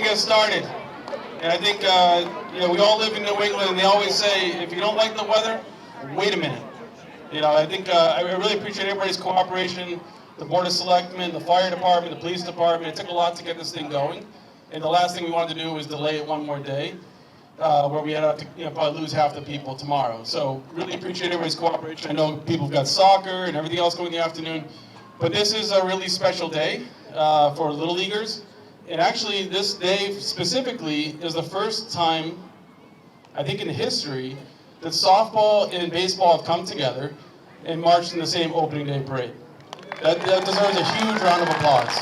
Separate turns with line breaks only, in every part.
to get started. And I think, we all live in New England, and they always say, if you don't like the weather, wait a minute. I think I really appreciate everybody's cooperation, the Board of Selectmen, the Fire Department, the Police Department. It took a lot to get this thing going. And the last thing we wanted to do was delay it one more day, where we had to probably lose half the people tomorrow. So really appreciate everybody's cooperation. I know people have got soccer and everything else going in the afternoon. But this is a really special day for Little Leaguers. And actually, this day specifically is the first time, I think in history, that softball and baseball have come together and marched in the same opening day parade. That deserves a huge round of applause.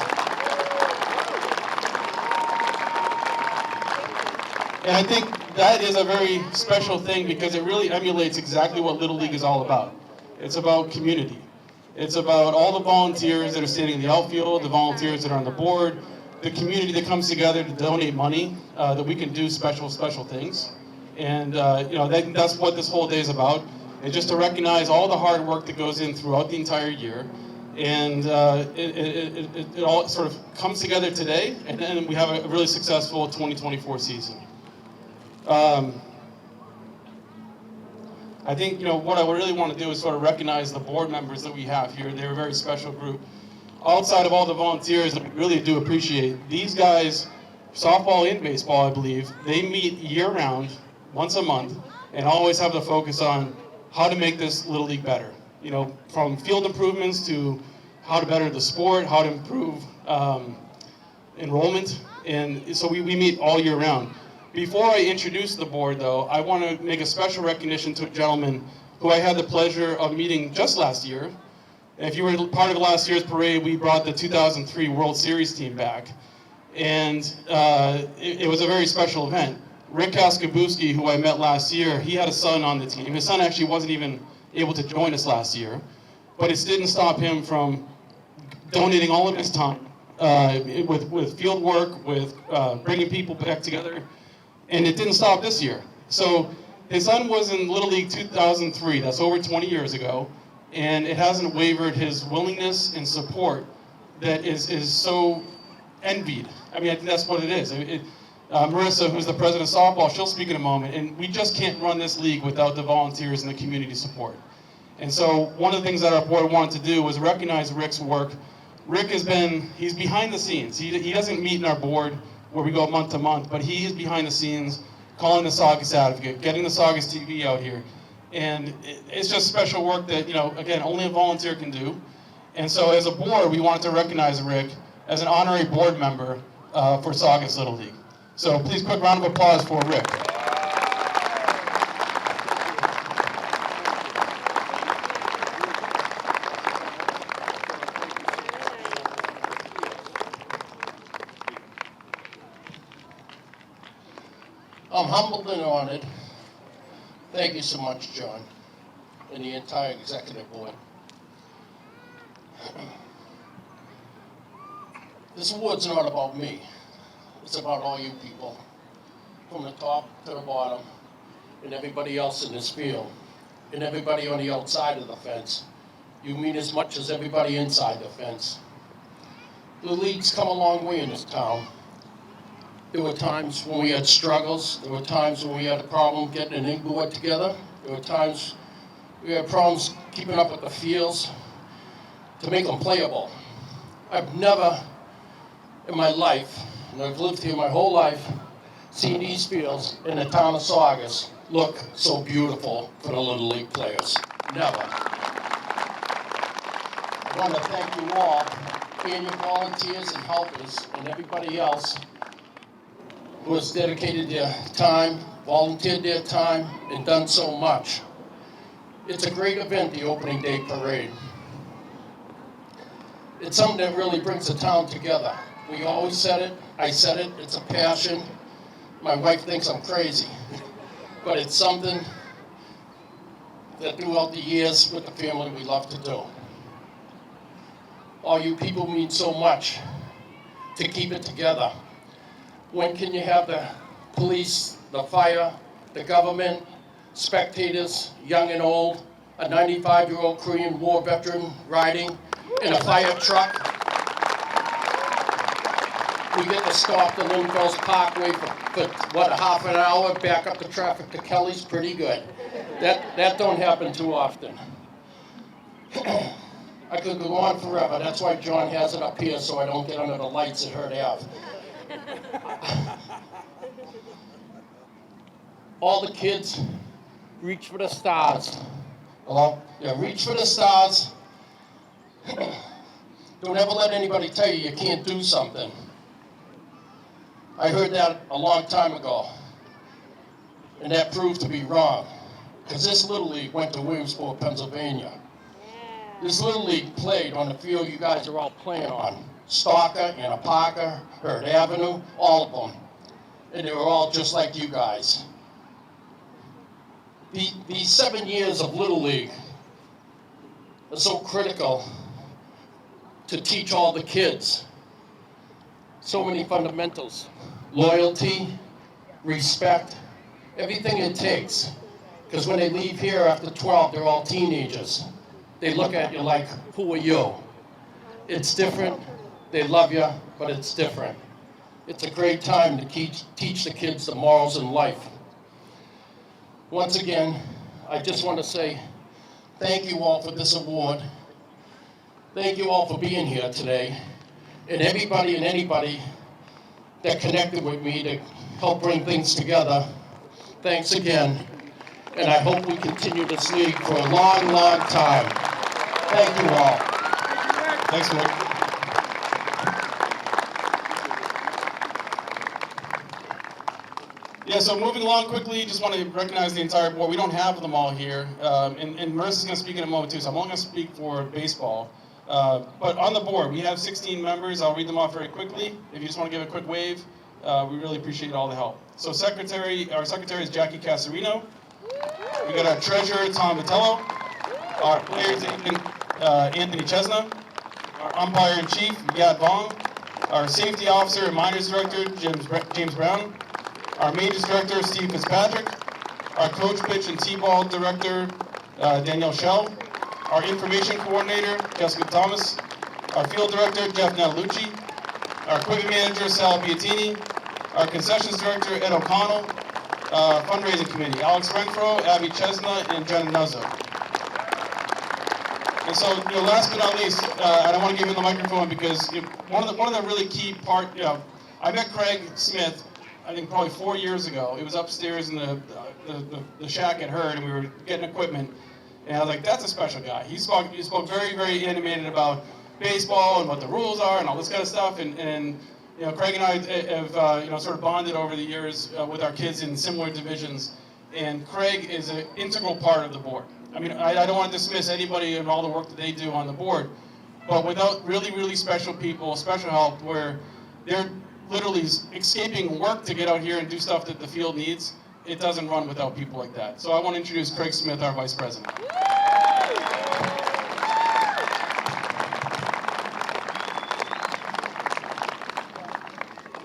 And I think that is a very special thing because it really emulates exactly what Little League is all about. It's about community. It's about all the volunteers that are standing in the outfield, the volunteers that are on the board, the community that comes together to donate money that we can do special things. And that's what this whole day is about. And just to recognize all the hard work that goes in throughout the entire year. And it all sort of comes together today, and then we have a really successful 2024 season. I think what I really want to do is sort of recognize the board members that we have here. They're a very special group. Outside of all the volunteers that we really do appreciate, these guys, softball and baseball, I believe, they meet year-round, once a month, and always have the focus on how to make this Little League better. From field improvements to how to better the sport, how to improve enrollment, and so we meet all year round. Before I introduce the board, though, I want to make a special recognition to a gentleman who I had the pleasure of meeting just last year. If you were part of last year's parade, we brought the 2003 World Series team back, and it was a very special event. Rick Kaskabouski, who I met last year, he had a son on the team. His son actually wasn't even able to join us last year, but it didn't stop him from donating all of his time with field work, with bringing people back together, and it didn't stop this year. So his son was in Little League 2003, that's over 20 years ago, and it hasn't wavered his willingness and support that is so envied. I mean, I think that's what it is. Marissa, who's the president of softball, she'll speak in a moment, and we just can't run this league without the volunteers and the community support. And so one of the things that our board wanted to do was recognize Rick's work. Rick he's behind the scenes. He doesn't meet in our board where we go month to month, but he is behind the scenes, calling the Saugus advocate, getting the Saugus TV out here. And it's just special work that, again, only a volunteer can do. And so as a board, we wanted to recognize Rick as an honorary board member for Saugus Little League. So please, quick round of applause for Rick.
I'm humbled and honored. Thank you so much, John, and the entire executive board. This award's not about me. It's about all you people, from the top to the bottom, and everybody else in this field, and everybody on the outside of the fence. You mean as much as everybody inside the fence. The league's come a long way in this town. There were times when we had struggles. There were times when we had a problem getting an ink board together. There were times we had problems keeping up with the fields to make them playable. I've never in my life, and I've lived here my whole life, seen these fields in the town of Saugus look so beautiful for the Little League players. Never. I want to thank you all, and your volunteers and helpers, and everybody else who has dedicated their time, volunteered their time, and done so much. It's a great event, the opening day parade. It's something that really brings the town together. We always said it, I said it, it's a passion. My wife thinks I'm crazy, but it's something that throughout the years with the family we love to do. All you people mean so much to keep it together. When can you have the police, the fire, the government, spectators, young and old, a 95-year-old Korean War veteran riding in a fire truck? We get to stop the Linville's Parkway for what, a half an hour, back up the traffic to Kelly's, pretty good. That don't happen too often. I could go on forever. That's why John has it up here so I don't get under the lights at Hurd Ave. All the kids, reach for the stars. Hello? Yeah, reach for the stars. Don't ever let anybody tell you you can't do something. I heard that a long time ago, and that proved to be wrong. Because this Little League went to Williamsport, Pennsylvania. This Little League played on the field you guys are all playing on. Stalker, Anna Parker, Hurd Avenue, all of them. And they were all just like you guys. These 7 years of Little League are so critical to teach all the kids so many fundamentals. Loyalty, respect, everything it takes. Because when they leave here after 12, they're all teenagers. They look at you like, who are you? It's different. They love you, but it's different. It's a great time to teach the kids the morals in life. Once again, I just want to say thank you all for this award. Thank you all for being here today. And everybody and anybody that connected with me to help bring things together, thanks again. And I hope we continue this league for a long, long time. Thank you all.
Thanks, Rick. Yeah, so moving along quickly, just want to recognize the entire board. We don't have them all here. And Marissa's going to speak in a moment too, so I'm only going to speak for baseball. But on the board, we have 16 members. I'll read them off very quickly. If you just want to give a quick wave, we really appreciate all the help. So our secretary is Jackie Casarino. We got our treasurer, Tom Vitello. Our players agent, Anthony Chesna. Our umpire-in-chief, Yad Vong. Our safety officer and minors director, James Brown. Our majors director, Steve Fitzpatrick. Our coach pitch and T-ball director, Danielle Schell. Our information coordinator, Jessica Thomas. Our field director, Jeff Natalucci. Our equipment manager, Sal Piatini. Our concessions director, Ed O'Connell. Fundraising committee, Alex Renfro, Abby Chesna, and Jenna Nuzzo. And so, last but not least, and I want to give him the microphone because one of the really key part, I met Craig Smith, I think probably 4 years ago. It was upstairs in the shack at Hurd, and we were getting equipment. And I was like, that's a special guy. He spoke very, very animated about baseball and what the rules are and all this kind of stuff. And Craig and I have sort of bonded over the years with our kids in similar divisions. And Craig is an integral part of the board. I mean, I don't want to dismiss anybody and all the work that they do on the board, but without really, really special people, special help, where they're literally escaping work to get out here and do stuff that the field needs, it doesn't run without people like that. So I want to introduce Craig Smith, our vice president.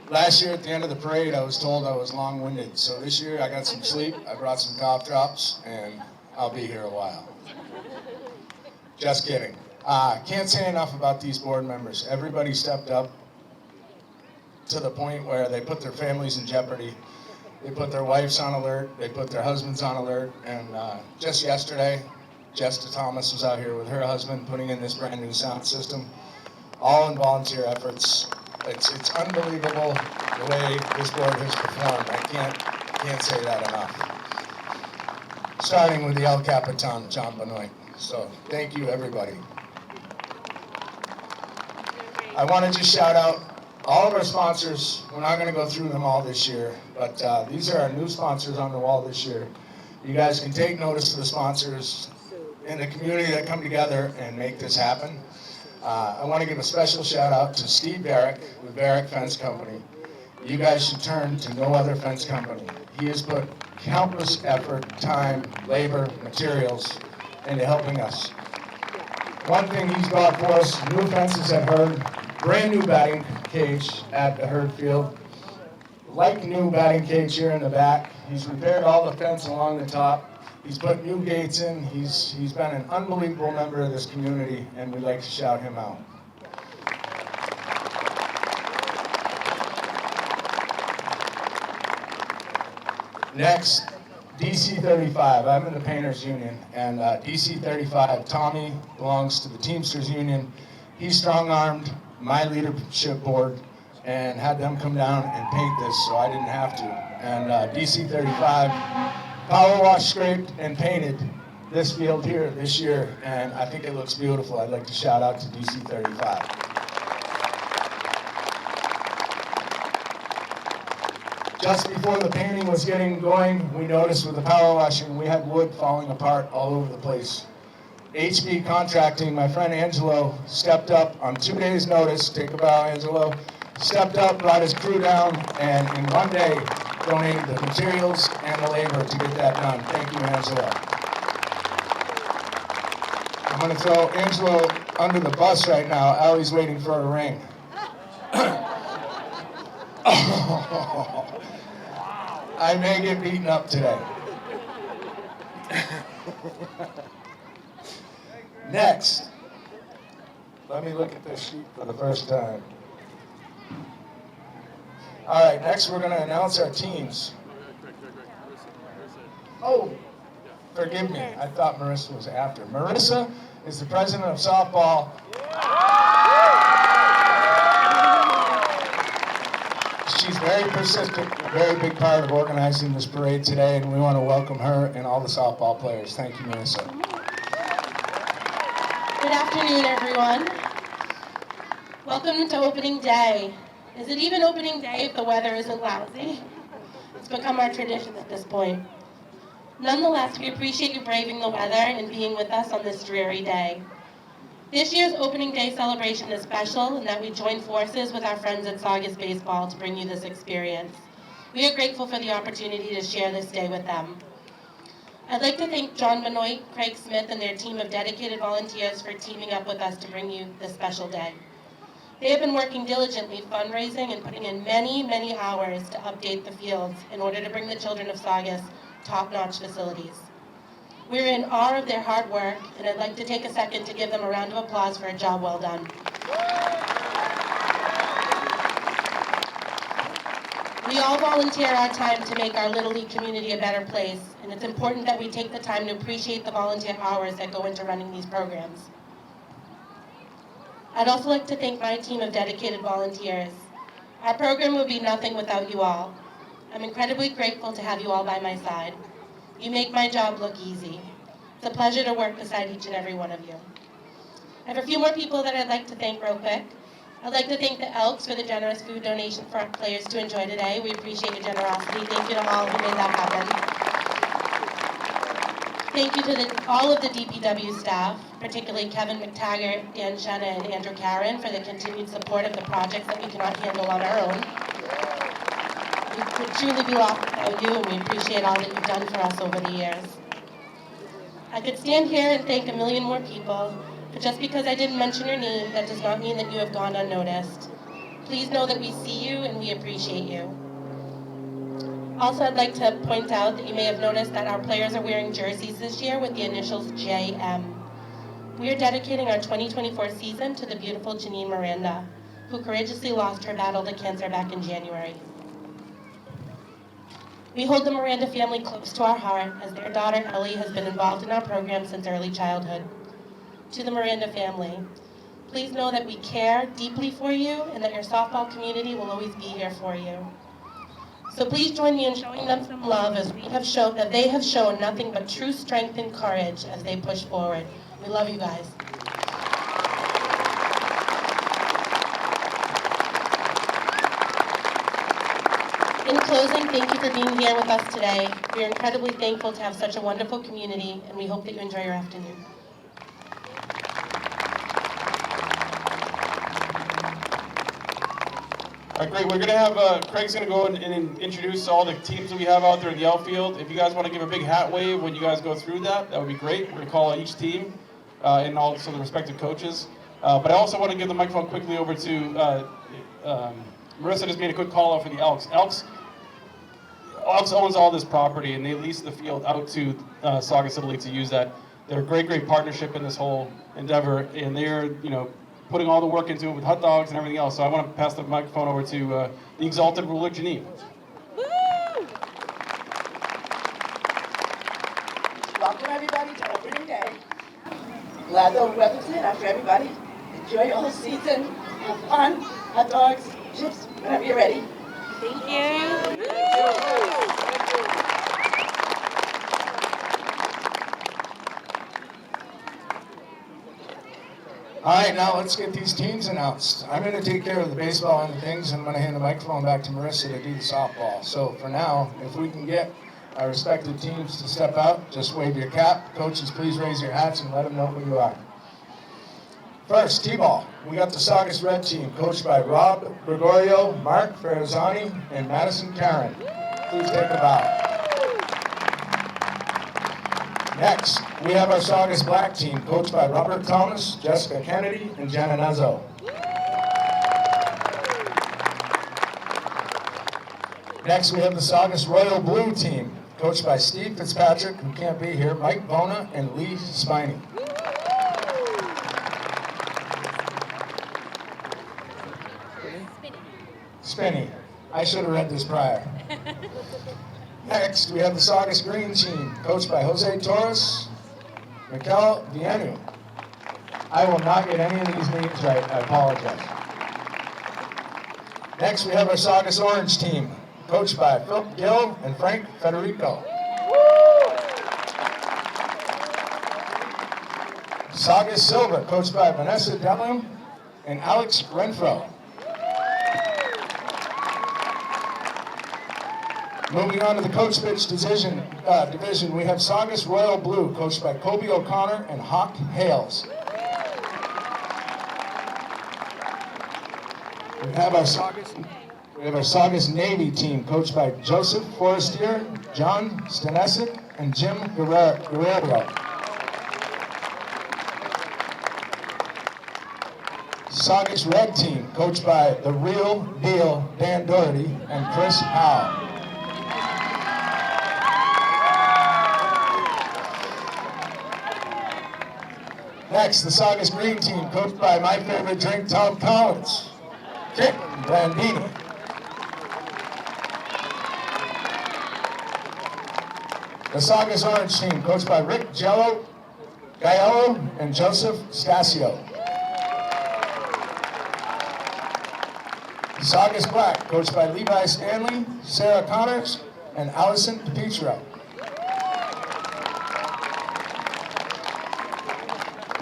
Last year at the end of the parade, I was told I was long-winded. So this year I got some sleep, I brought some cough drops, and I'll be here a while. Just kidding. Can't say enough about these board members. Everybody stepped up to the point where they put their families in jeopardy. They put their wives on alert, they put their husbands on alert, and just yesterday, Jessica Thomas was out here with her husband putting in this brand new sound system, all in volunteer efforts. It's unbelievable the way this board has performed. I can't say that enough. Starting with the El Capitan, John Benoit. So thank you, everybody. I want to just shout out all of our sponsors. We're not going to go through them all this year, but these are our new sponsors on the wall this year. You guys can take notice of the sponsors in the community that come together and make this happen. I want to give a special shout out to Steve Barrick with Barrick Fence Company. You guys should turn to no other fence company. He has put countless effort, time, labor, materials into helping us. One thing he's brought for us, new fences at Hurd, brand new batting cage at the Hurd field, like new batting cage here in the back. He's repaired all the fence along the top. He's put new gates in. He's been an unbelievable member of this community, and we'd like to shout him out. Next, DC 35. I'm in the Painters Union, and DC 35, Tommy belongs to the Teamsters Union. He strong-armed my leadership board and had them come down and paint this, so I didn't have to. And DC 35 power wash, scraped, and painted this field here this year, and I think it looks beautiful. I'd like to shout out to DC 35. Just before the painting was getting going, we noticed with the power washing, we had wood falling apart all over the place. HB Contracting, my friend Angelo, stepped up on 2 days' notice. Take a bow, Angelo. Stepped up, brought his crew down, and in 1 day, donated the materials and the labor to get that done. Thank you, Angelo. I'm going to throw Angelo under the bus right now. Allie's waiting for a ring. I may get beaten up today. Next, let me look at this sheet for the first time. All right, next we're going to announce our teams. Oh, forgive me. I thought Marissa was after. Marissa is the president of softball. She's very persistent, a very big part of organizing this parade today, and we want to welcome her and all the softball players. Thank you, Marissa.
Good afternoon, everyone. Welcome to opening day. Is it even opening day if the weather isn't lousy? It's become our tradition at this point. Nonetheless, we appreciate you braving the weather and being with us on this dreary day. This year's opening day celebration is special in that we join forces with our friends at Saugus Baseball to bring you this experience. We are grateful for the opportunity to share this day with them. I'd like to thank John Benoit, Craig Smith, and their team of dedicated volunteers for teaming up with us to bring you this special day. They have been working diligently fundraising and putting in many, many hours to update the fields in order to bring the children of Saugus top-notch facilities. We're in awe of their hard work, and I'd like to take a second to give them a round of applause for a job well done. We all volunteer our time to make our Little League community a better place, and it's important that we take the time to appreciate the volunteer hours that go into running these programs. I'd also like to thank my team of dedicated volunteers. Our program would be nothing without you all. I'm incredibly grateful to have you all by my side. You make my job look easy. It's a pleasure to work beside each and every one of you. I have a few more people that I'd like to thank real quick. I'd like to thank the Elks for the generous food donation for our players to enjoy today. We appreciate your generosity. Thank you to all who made that happen. Thank you to all of the DPW staff, particularly Kevin McTaggart, Dan Shenna, and Andrew Karen for the continued support of the projects that we cannot handle on our own. We would truly be lost without you, and we appreciate all that you've done for us over the years. I could stand here and thank a million more people, but just because I didn't mention your name, that does not mean that you have gone unnoticed. Please know that we see you and we appreciate you. Also, I'd like to point out that you may have noticed that our players are wearing jerseys this year with the initials JM. We are dedicating our 2024 season to the beautiful Janine Miranda, who courageously lost her battle to cancer back in January. We hold the Miranda family close to our heart, as their daughter Ellie has been involved in our program since early childhood. To the Miranda family, please know that we care deeply for you and that your softball community will always be here for you. So please join me in showing them some love, as they have shown nothing but true strength and courage as they push forward. We love you guys. In closing, thank you for being here with us today. We are incredibly thankful to have such a wonderful community, and we hope that you enjoy your afternoon.
All right, great. We're going to have, Craig's going to go and introduce all the teams that we have out there in the outfield. If you guys want to give a big hat wave when you guys go through that, that would be great. We're going to call out each team and also the respective coaches. But I also want to give the microphone quickly over to Marissa. Just made a quick call out for the Elks. Elks owns all this property, and they lease the field out to Saugus Italy to use that. They're a great, great partnership in this whole endeavor, and they're, putting all the work into it with hot dogs and everything else. So I want to pass the microphone over to the exalted ruler, Janine.
Woo! Welcome everybody to opening day. Glad the weather's in after everybody. Enjoy your whole season. Have fun. Hot dogs, chips, whenever you're ready.
Thank you.
All right, now let's get these teams announced. I'm going to take care of the baseball end of things, and I'm going to hand the microphone back to Marissa to do the softball. So for now, if we can get our respective teams to step out, just wave your cap. Coaches, please raise your hats and let them know who you are. First, T-ball. We got the Saugus Red team, coached by Rob Gregorio, Mark Ferrazzani, and Madison Karen. Please take a bow. Next, we have our Saugus Black team, coached by Robert Thomas, Jessica Kennedy, and Jenna Nuzzo. Next, we have the Saugus Royal Blue team, coached by Steve Fitzpatrick, who can't be here, Mike Bona, and Lee Spiney. Spinny. I should have read this prior. Next, we have the Saugus Green team, coached by Jose Torres, Mikel Vienu. I will not get any of these names right, I apologize. Next, we have our Saugus Orange team, coached by Philip Gill and Frank Federico. Saugus Silver, coached by Vanessa Dellum and Alex Renfro. Moving on to the Coach Pitch division, we have Saugus Royal Blue, coached by Kobe O'Connor and Hawk Hales. We have our Saugus Navy team, coached by Joseph Forestier, John Stanesic, and Jim Guerrero. Saugus Red team, coached by the real deal Dan Doherty and Chris Howe. Next, the Saugus Green team, coached by my favorite drink, Tom Collins, Kit Blandini. The Saugus Orange team, coached by Rick Gaiello and Joseph Stasio. The Saugus Black, coached by Levi Stanley, Sarah Connors, and Allison DiPietro.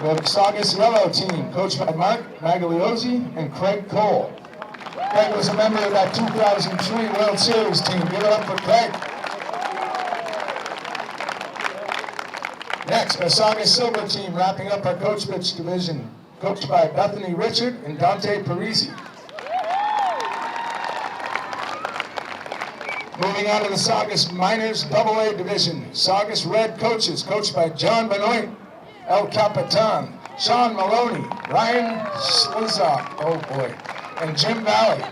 We have the Saugus Yellow team, coached by Mark Magliozzi and Craig Cole. Craig was a member of that 2003 World Series team. Give it up for Craig. Next, our Saugus Silver team, wrapping up our Coach Pitch division, coached by Bethany Richard and Dante Parisi. Moving on to the Saugus Minors AA division, Saugus Red coaches, coached by John Benoit, El Capitan, Sean Maloney, Ryan Slizak, oh boy, and Jim Valley.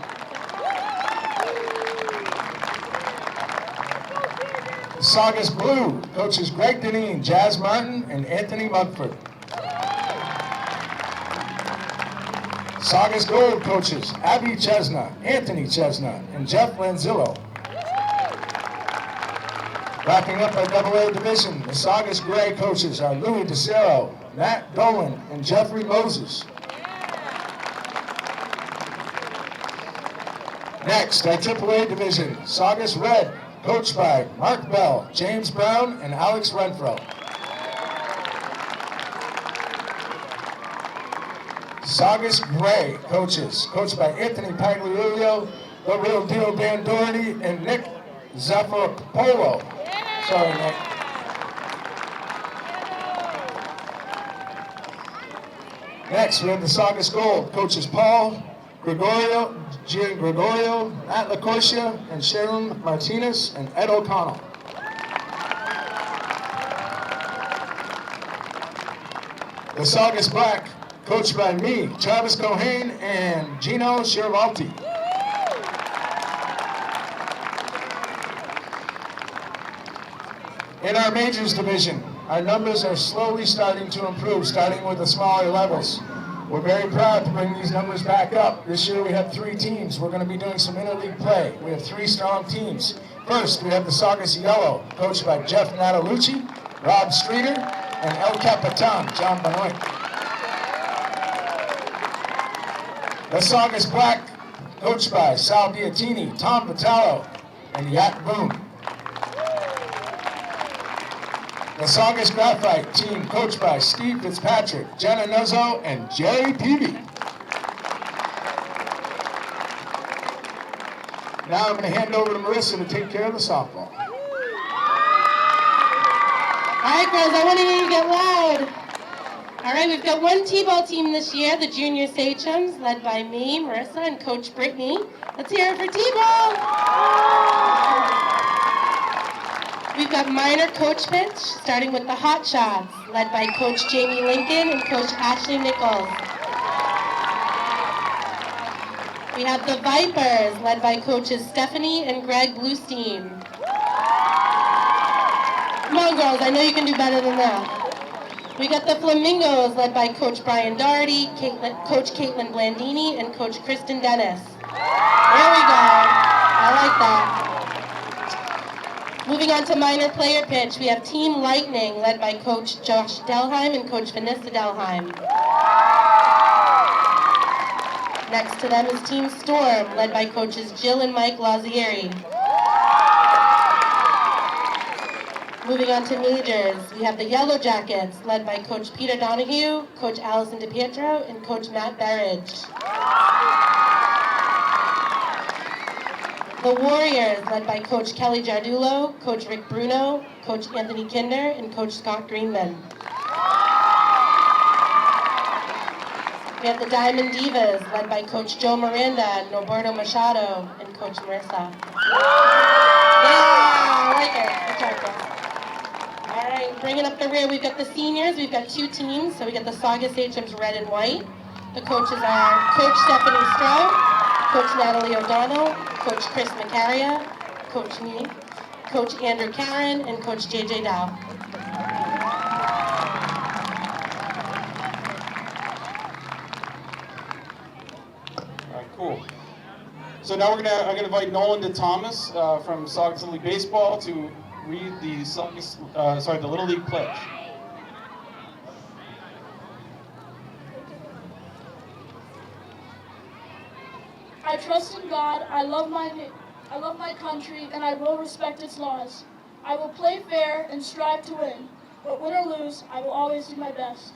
The Saugus Blue coaches Greg Deneen, Jazz Martin, and Anthony Mugford. Saugus Gold coaches Abby Chesna, Anthony Chesna, and Jeff Lanzillo. Wrapping up our AA division, the Saugus Gray coaches are Louis DeCero, Matt Dolan, and Jeffrey Moses. Next, our AAA division, Saugus Red, coached by Mark Bell, James Brown, and Alex Renfro. Saugus Gray coaches, coached by Anthony Pagliulio, The Real Deal Dan Doherty, and Nick Zaffropolo. Sorry, Nick. Next, we have the Saugus Gold, coaches Paul Gregorio, Gian Gregorio, Matt LaCorsia, and Sharon Martinez, and Ed O'Connell. The Saugus Black, coached by me, Travis Cohane, and Gino Shiravalti. In our majors division, our numbers are slowly starting to improve, starting with the smaller levels. We're very proud to bring these numbers back up. This year we have 3 teams. We're going to be doing some interleague play. We have 3 strong teams. First, we have the Saugus Yellow, coached by Jeff Natalucci, Rob Streeter, and El Capitan, John Benoit. The Saugus Black, coached by Sal Biatini, Tom Vitalo, and Yat Boone. The Saugus Graphite team, coached by Steve Fitzpatrick, Jenna Nuzzo, and Jerry Peavy. Now I'm going to hand over to Marissa to take care of the softball.
All right, girls, I want to hear you get loud. All right, we've got one T-ball team this year, the Junior Sachems, led by me, Marissa, and Coach Brittany. Let's hear it for T-ball. We've got minor coach pitch, starting with the Hot Shots, led by Coach Jamie Lincoln and Coach Ashley Nichols. We have the Vipers, led by Coaches Stephanie and Greg Bluestein. Come on, girls, I know you can do better than that. We got the Flamingos, led by Coach Brian Doherty, Coach Caitlin Blandini, and Coach Kristen Dennis. There we go. I like that. Moving on to minor player pitch, we have Team Lightning, led by Coach Josh Delheim and Coach Vanessa Delheim. Next to them is Team Storm, led by Coaches Jill and Mike Lazieri. Moving on to majors, we have the Yellow Jackets, led by Coach Peter Donahue, Coach Allison DiPietro, and Coach Matt Berridge. The Warriors, led by Coach Kelly Jardulo, Coach Rick Bruno, Coach Anthony Kinder, and Coach Scott Greenman. We have the Diamond Divas, led by Coach Joe Miranda, Norberto Machado, and Coach Marissa. Yeah, I like it. Good job, girls. All right, bringing up the rear, we've got the seniors. We've got two teams. So we got the Saugus Sachems red and white. The coaches are Coach Stephanie Stroud, Coach Natalie O'Donnell, Coach Chris Macaria, Coach me, Coach Andrew Karen, and Coach JJ Dow.
All right, cool. So now I'm gonna invite Nolan DeThomas from Saugus Little League Baseball to read the the Little League pledge.
I trust in God, I love my country, and I will respect its laws. I will play fair and strive to win, but win or lose, I will always do my best.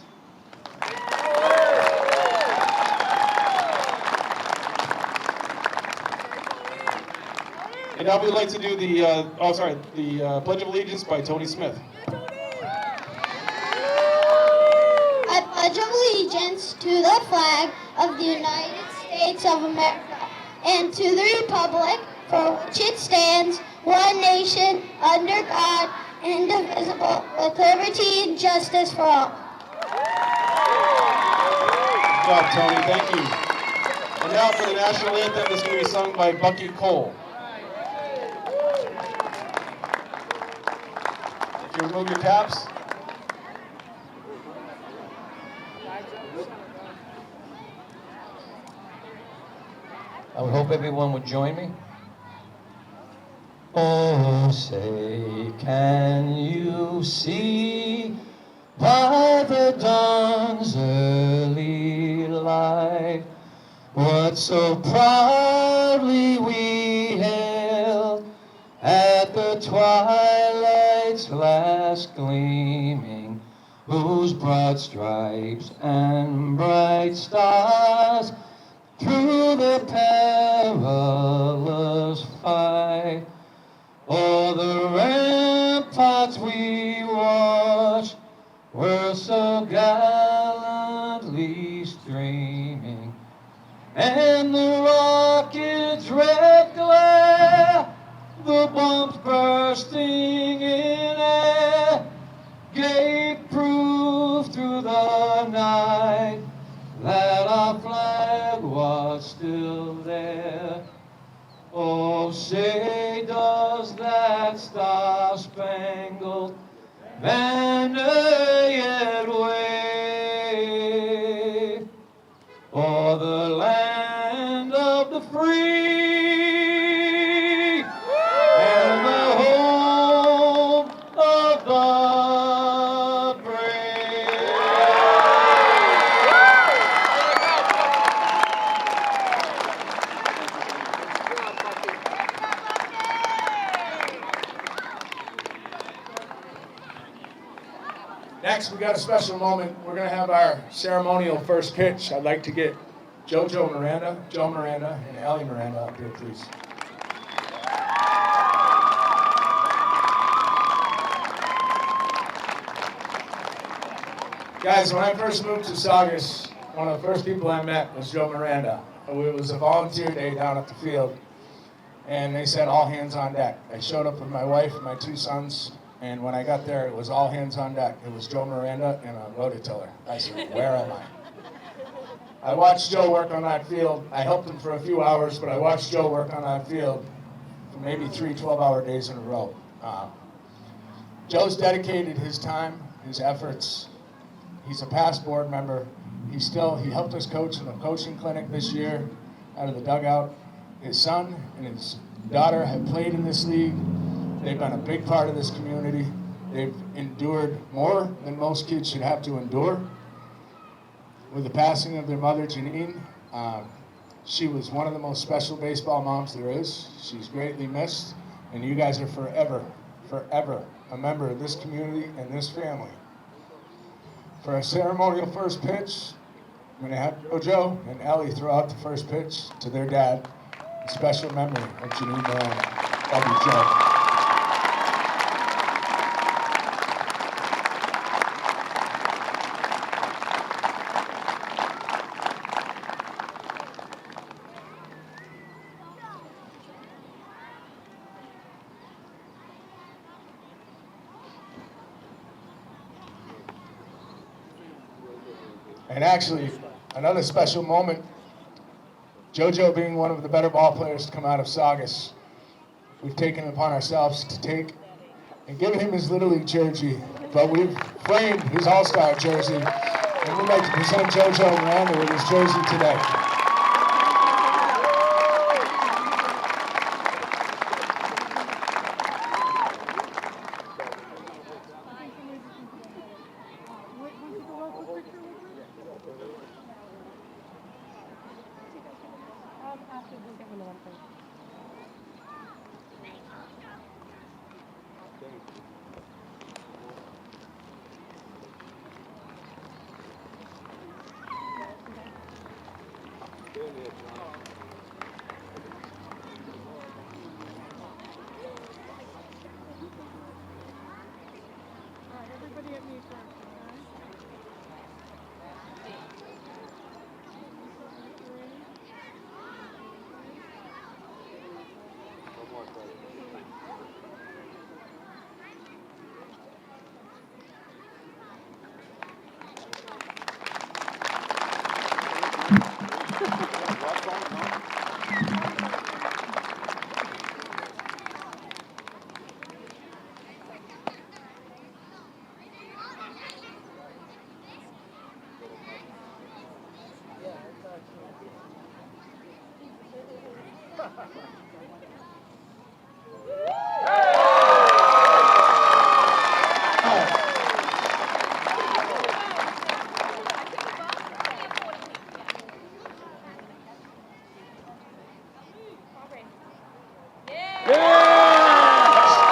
And now we'd like to do the Pledge of Allegiance by Tony Smith.
I pledge allegiance to the flag of the United States of America and to the republic for which it stands, one nation, under God, indivisible, with liberty and justice for all.
Good job, Tony. Thank you. And now for the national anthem, this is going to be sung by Bucky Cole. If you remove your caps.
I would hope everyone would join me. Oh, say, can you see by the dawn's early light what so proudly we hailed at the twilight's last gleaming, whose broad stripes and bright stars through the perilous fight o'er the ramparts we watched were so gallantly streaming, and the rocket's red glare, the bombs bursting in air, gave proof through the night that our flag was still there. Oh, say does that star-spangled banner yet wave o'er the land of the free and the home of the
Next, we got a special moment. We're going to have our ceremonial first pitch. I'd like to get Joe Miranda, and Ellie Miranda up here, please. Guys, when I first moved to Saugus, one of the first people I met was Joe Miranda. It was a volunteer day down at the field, and they said all hands on deck. I showed up with my wife and my 2 sons, and when I got there, it was all hands on deck. It was Joe Miranda and a rototiller. I said, where am I? I watched Joe work on that field. I helped him for a few hours, but I watched Joe work on that field for maybe 3 12-hour days in a row. Joe's dedicated his time, his efforts. He's a past board member. He helped us coach in a coaching clinic this year out of the dugout. His son and his daughter have played in this league. They've been a big part of this community. They've endured more than most kids should have to endure. With the passing of their mother, Janine, she was one of the most special baseball moms there is. She's greatly missed, and you guys are forever a member of this community and this family. For our ceremonial first pitch, I'm going to have Joe and Ellie throw out the first pitch to their dad, in special memory of Janine Miranda. Love you, Joe. And actually, another special moment, JoJo being one of the better ball players to come out of Saugus, we've taken it upon ourselves to take and give him his Little League jersey, but we've framed his All-Star jersey, and we'd like to present JoJo Miranda with his jersey today.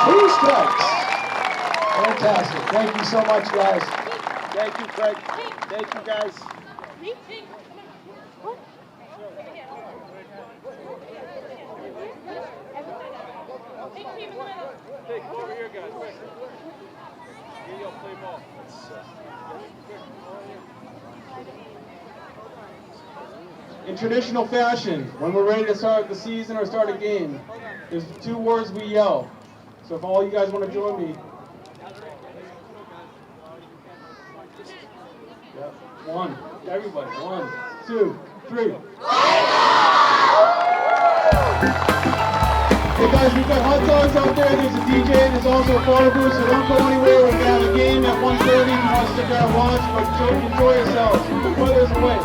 Two strikes. Fantastic. Thank you so much, guys.
Thank you, Craig. Thank you, guys.
Take over here, guys. Quick. Here you go, play ball.
In traditional fashion, when we're ready to start the season or start a game, there's 2 words we yell. So if all you guys want to join me. Yep. 1. Everybody. 1, 2, 3. Hey guys, we've got hot dogs out there. There's a DJ and there's also a photo booth, so don't go anywhere. We're going to have a game at 1:30 if you want to stick around and watch, but enjoy yourselves. The weather's away.